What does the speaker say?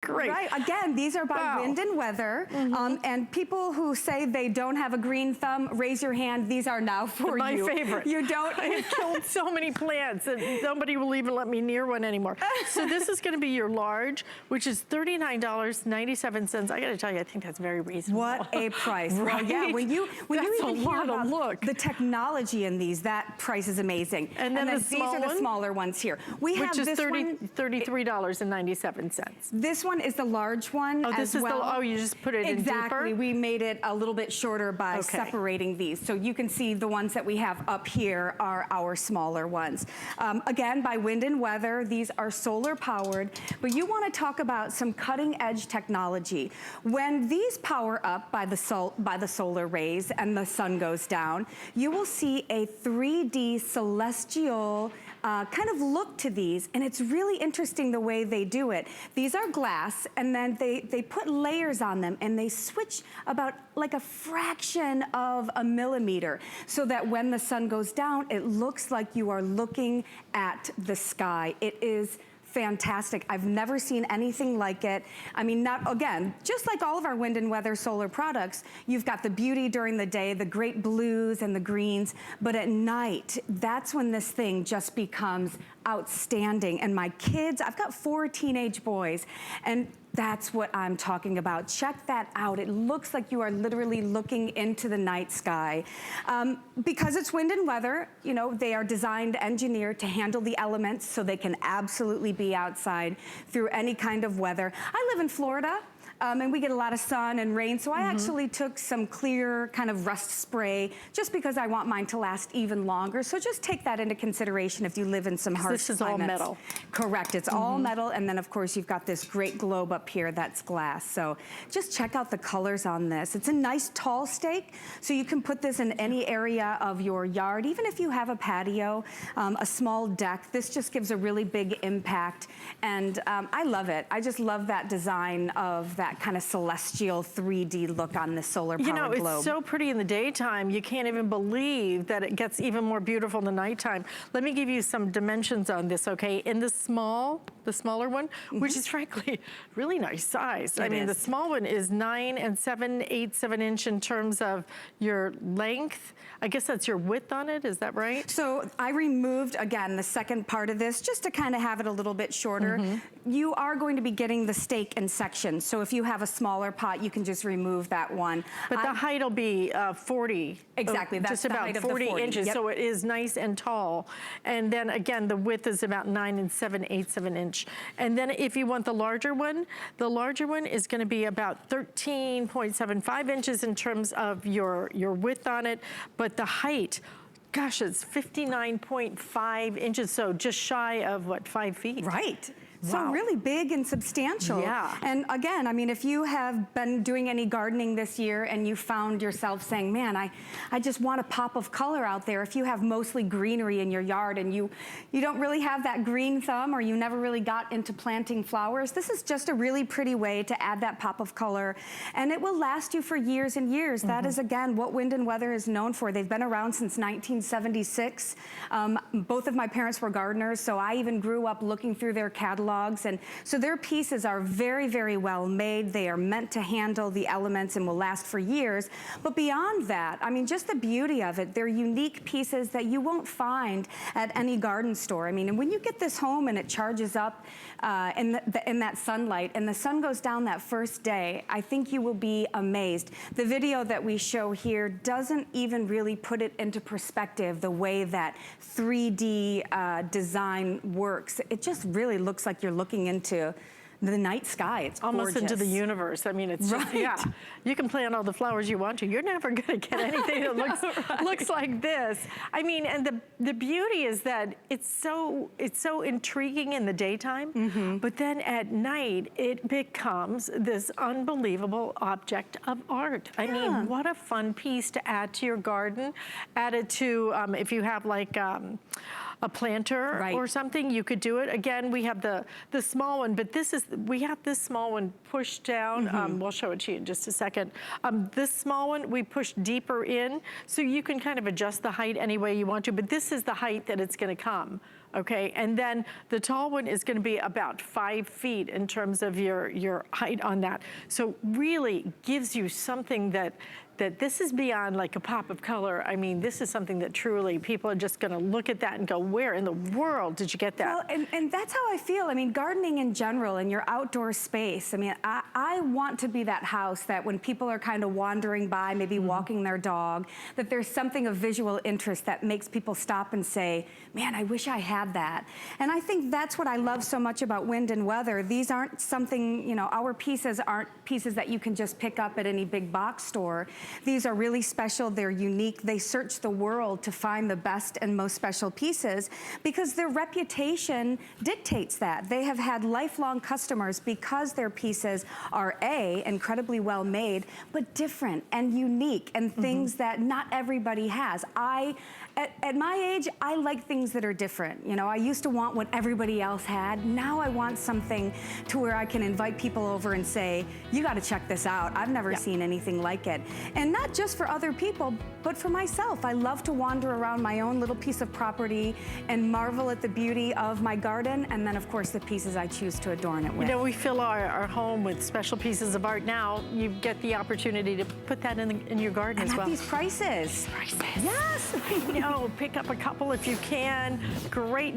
great. Right, again, these are by Wind and Weather. And people who say they don't have a green thumb, raise your hand. These are now for My you. favorite. You don't. I have killed so many plants and nobody will even let me near one anymore. So this is gonna be your large, which is $39.97. I gotta tell you, I think that's very reasonable. What a price. Right? Well, yeah, when you even hear about the technology in these, that price is amazing. And then the these are the smaller ones here. We have this this one. $33.97. This one is the large one as well. Oh, you just put it in deeper? Exactly. We made it a little bit shorter by separating these. So you can see the ones that we have up here are our smaller ones. Again, by Wind and Weather, these are solar powered, but you want to talk about some cutting edge technology. When these power up by the solar rays and the sun goes down, you will see a 3D celestial kind of look to these, and it's really interesting the way they do it. These are glass, and then they put layers on them, and they switch about like a fraction of a millimeter, so that when the sun goes down, it looks like you are looking at the sky. It is fantastic. I've never seen anything like it. I mean, again, just like all of our Wind and Weather solar products, you've got the beauty during the day, the great blues and the greens, but at night, that's when this thing just becomes outstanding. And my kids, I've got 4 teenage boys, and that's what I'm talking about. Check that out. It looks like you are literally looking into the night sky. Because it's Wind and Weather, you know, they are designed, engineered to handle the elements so they can absolutely be outside through any kind of weather. I live in Florida. And we get a lot of sun and rain, so I actually took some clear kind of rust spray just because I want mine to last even longer. So just take that into consideration if you live in some harsh climates. This is all metal. Correct, it's all metal, and then of course you've got this great globe up here that's glass. So just check out the colors on this. It's a nice tall stake, so you can put this in any area of your yard, even if you have a patio, a small deck. This just gives a really big impact, and I love it. I just love that design of that kind of celestial 3D look on the solar powered globe. You know, it's so pretty in the daytime, you can't even believe that it gets even more beautiful in the nighttime. Let me give you some dimensions on this, okay? In the smaller one, which is frankly really nice size. I mean, the small one is 9 7/8 of an inch in terms of your length. I guess that's your width on it, is that right? So I removed, again, the second part of this just to kind of have it a little bit shorter. You are going to be getting the stake in sections. So if you have a smaller pot, you can just remove that one. But the height will be 40. Exactly, that's just about 40 inches. So it is nice and tall. And then again, the width is about 9 7/8 of an inch. And then if you want the larger one is going to be about 13.75 inches in terms of your width on it. But the height, gosh, it's 59.5 inches, so just shy of, what, 5 feet? Right. So really big and substantial. Yeah. And again, I mean, if you have been doing any gardening this year and you found yourself saying, man, I just want a pop of color out there. If you have mostly greenery in your yard and you don't really have that green thumb, or you never really got into planting flowers, this is just a really pretty way to add that pop of color. And it will last you for years and years. That is, again, what Wind and Weather is known for. They've been around since 1976. Both of my parents were gardeners, so I even grew up looking through their catalogs. And so their pieces are very, very well made. They are meant to handle the elements and will last for years. But beyond that, I mean, just the beauty of it, they're unique pieces that you won't find at any garden store. I mean, and when you get this home and it charges up in that sunlight and the sun goes down that first day, I think you will be amazed. The video that we show here doesn't even really put it into perspective, the way that 3D design works. It just really looks like you're looking into the night sky. It's almost gorgeous. Into the universe. I mean, it's just, yeah. You can plant all the flowers you want to. You're never going to get anything that looks like this. I mean, and the beauty is that it's so intriguing in the daytime, but then at night it becomes this unbelievable object of art. I mean, what a fun piece to add to your garden. Add it to if you have like a planter or something, you could do it. Again, we have the small one, but we have this small one pushed down. We'll show it to you in just a second. This small one, we push deeper in, so you can kind of adjust the height any way you want to, but this is the height that it's gonna come okay? And then the tall one is gonna be about 5 feet in terms of your height on that. So really gives you something that this is beyond like a pop of color. I mean, this is something that truly people are just gonna look at that and go, where in the world did you get that? Well, and that's how I feel. I mean, gardening in general and your outdoor space, I mean, I want to be that house that when people are kind of wandering by, maybe walking their dog, that there's something of visual interest that makes people stop and say, man, I wish I had that. And I think that's what I love so much about Wind and Weather. These aren't something, you know, our pieces aren't pieces that you can just pick up at any big box store. These are really special, they're unique. They search the world to find the best and most special pieces because their reputation dictates that. They have had lifelong customers because their pieces are A, incredibly well made, but different and unique and things that not everybody has. At my age, I like things that are different. You know, I used to want what everybody else had. Now I want something to where I can invite people over and say, you gotta check this out. I've never seen anything like it. And not just for other people, but for myself. I love to wander around my own little piece of property and marvel at the beauty of my garden, and then of course the pieces I choose to adorn it with. You know, we fill our home with special pieces of art now. You get the opportunity to put that in your garden and as well. at these prices. Yes. No, pick up a couple if you can. Great